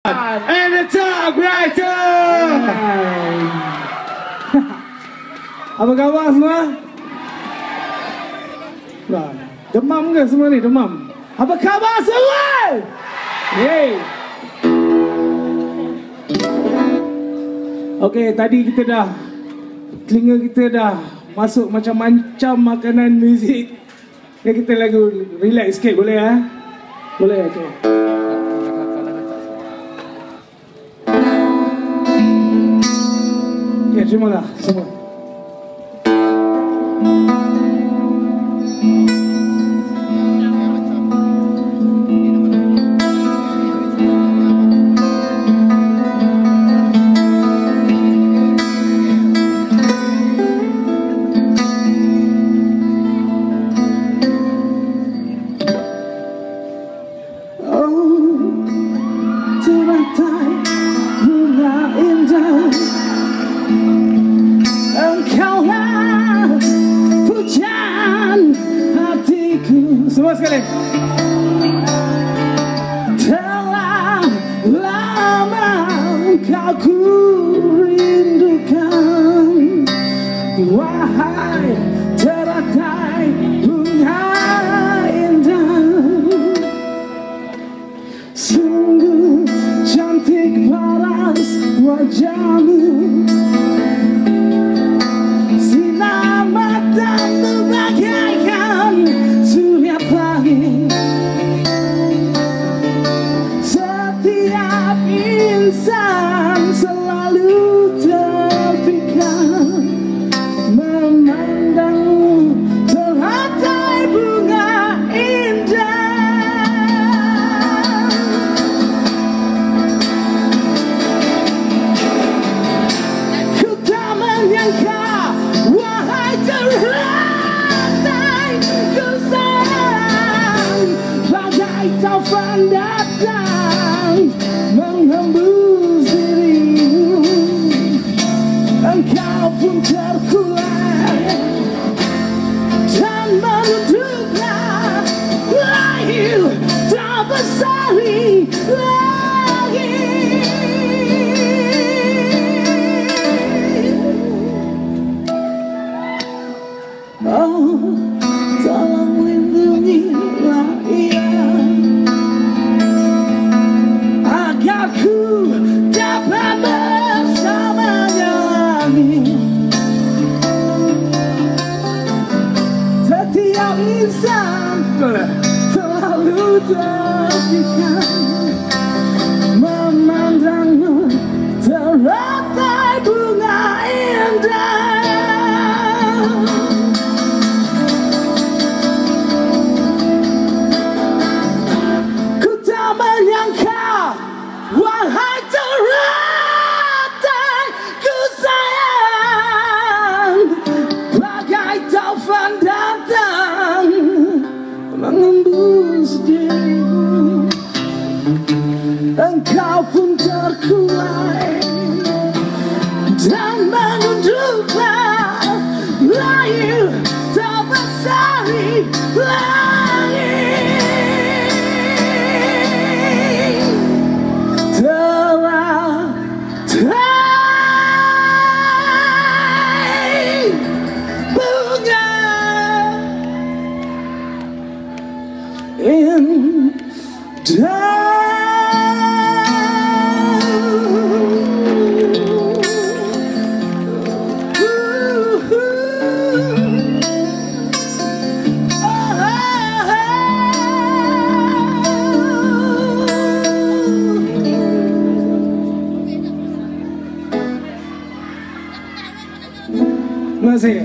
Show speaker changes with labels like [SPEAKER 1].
[SPEAKER 1] And the top writer. Apa khabar semua? Nah, demam ke semua ni? Demam. Apa khabar semua? Hey. Okey, tadi kita dah, telinga kita dah masuk macam-macam makanan muzik. Ya, kita lagu relax sikit boleh ya? Boleh tu. Ya, terimalah semua. Semua sekali. Telah lama kau ku rindukan, wahai teratai bunga indah. Sungguh cantik paras wajahmu, sinar matamu bagaikan surya pagi. Setiap insan selalu terpikat memandangmu teratai bunga indah. Ku tak menyangka, wahai teratai ku sayang, bagai taufan datang menghembus dirimu. Engkau pun terkulai dan merunduklah, lahir tak bersari lagi. Oh, tolong lindungilah ia, agar ku dapat bersamanya lagi. Setiap insan selalu terpikat memandangmu teratai bunga indah. Ku tak menyangka, wahai teratai ku sayang, bagai taufan datang menghembus dirimu. Engkau pun terkulai dan menunduklah, lahir tak bersari lagi. Teratai bunga indah. Terima kasih.